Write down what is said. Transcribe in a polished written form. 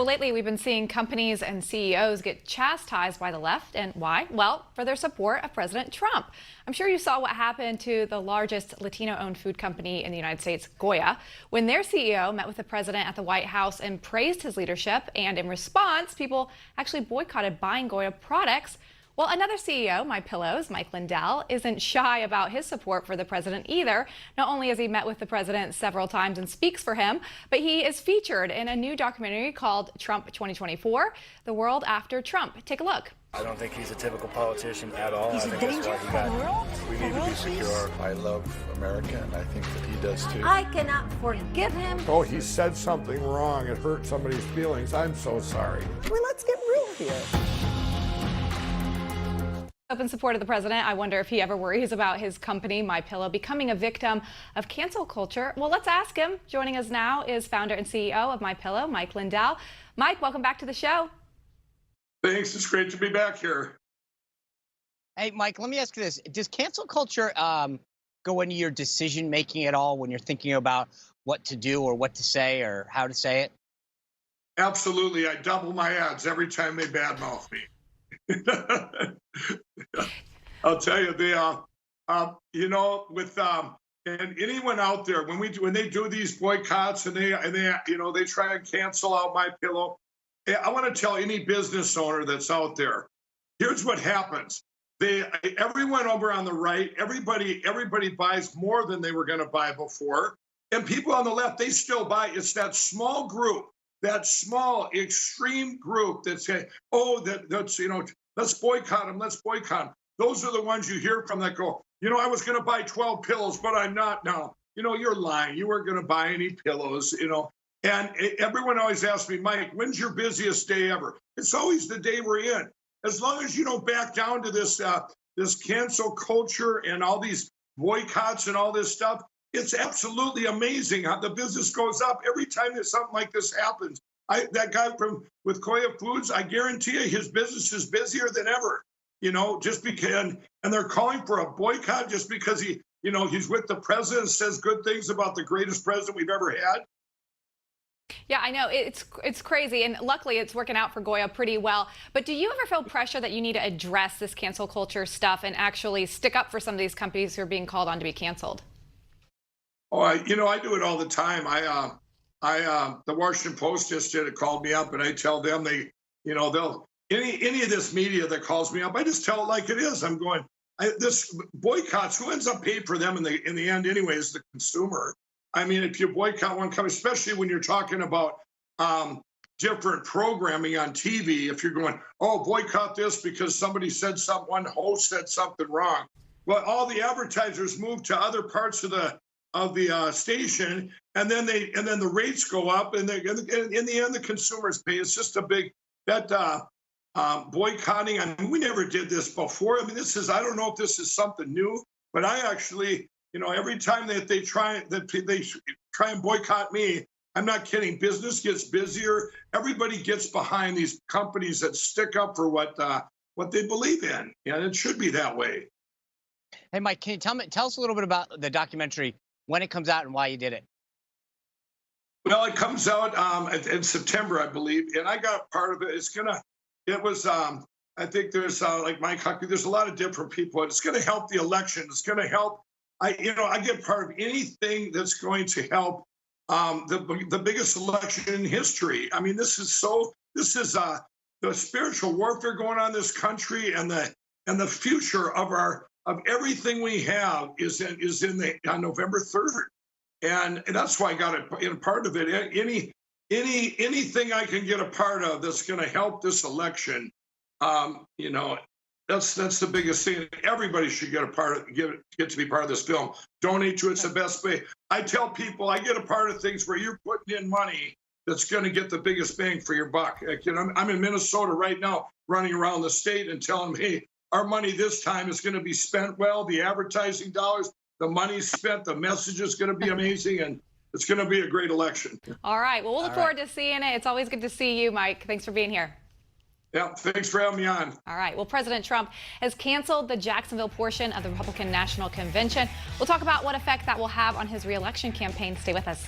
Well, lately we've been seeing companies and CEOs get chastised by the left. And why? Well, for their support of President Trump. I'm sure you saw what happened to the largest Latino-owned food company in the United States, Goya, when their CEO met with the president at the White House and praised his leadership. And in response, people actually boycotted buying Goya products. Well, another CEO, MyPillow's Mike Lindell, isn't shy about his support for the president either. Not only has he met with the president several times and speaks for him, but he is featured in a new documentary called Trump 2024, The World After Trump. Take a look. I don't think he's a typical politician at all. He's I a think danger that's for why the world. we need to be secure. I love America, and I think that he does too. I cannot forgive him. Oh, he said something wrong. It hurt somebody's feelings. I'm so sorry. Well, let's get real here. In support of the president, I wonder if he ever worries about his company, MyPillow, becoming a victim of cancel culture. Well, let's ask him. Joining us now is founder and CEO of MyPillow, Mike Lindell. Mike, welcome back to the show. Thanks. It's great to be back here. Hey, Mike, let me ask you this. Does cancel culture go into your decision making at all when you're thinking about what to do or what to say or how to say it? Absolutely. I double my ads every time they badmouth me. I'll tell you, with and anyone out there when they do these boycotts and they try and cancel out MyPillow, I want to tell any business owner that's out there, here's what happens. Everyone over on the right, everybody buys more than they were going to buy before, and people on the left, they still buy. It's that small group. That small, extreme group that say, oh, let's boycott them, let's boycott them. Those are the ones you hear from that go, I was going to buy 12 pillows, but I'm not now. You're lying. You weren't going to buy any pillows, And everyone always asks me, Mike, when's your busiest day ever? It's always the day we're in. As long as you don't back down to this cancel culture and all these boycotts and all this stuff, it's absolutely amazing how the business goes up every time that something like this happens. That guy with Koya Foods, I guarantee you his business is busier than ever, just because, and they're calling for a boycott just because he's with the president and says good things about the greatest president we've ever had. Yeah, I know. It's crazy, and luckily it's working out for Goya pretty well. But do you ever feel pressure that you need to address this cancel culture stuff and actually stick up for some of these companies who are being called on to be canceled? Oh, I do it all the time. The Washington Post just called me up, and I tell them they'll any of this media that calls me up, I just tell it like it is. I'm going, this boycotts, who ends up paying for them in the end anyway is the consumer. I mean, if you boycott one company, especially when you're talking about different programming on TV, if you're going, oh, boycott this because somebody said something, one host said something wrong. Well, all the advertisers move to other parts of the station, and then the rates go up, and in the end the consumers pay. It's just a big boycotting. I mean, we never did this before. I mean, I don't know if this is something new, but I actually, every time that they try and boycott me, I'm not kidding. Business gets busier. Everybody gets behind these companies that stick up for what they believe in, and it should be that way. Hey, Mike, can you tell us a little bit about the documentary, when it comes out and why you did it? Well, it comes out in September, I believe, and I got part of it. I think there's like Mike Huckabee, there's a lot of different people. It's going to help the election. It's going to help. I get part of anything that's going to help the biggest election in history. I mean, this is the spiritual warfare going on in this country, and the future of everything we have is on November 3rd. And that's why I got a part of it. Anything I can get a part of that's going to help this election, that's the biggest thing. Everybody should get to be part of this film. Donate to it. It's the best way. I tell people I get a part of things where you're putting in money that's going to get the biggest bang for your buck. I'm in Minnesota right now, running around the state and telling them, hey, our money this time is going to be spent well. The advertising dollars, the money's spent, the message is going to be amazing, and it's going to be a great election. All right. Well, we'll look forward to seeing it. It's always good to see you, Mike. Thanks for being here. Yeah, thanks for having me on. All right. Well, President Trump has canceled the Jacksonville portion of the Republican National Convention. We'll talk about what effect that will have on his reelection campaign. Stay with us.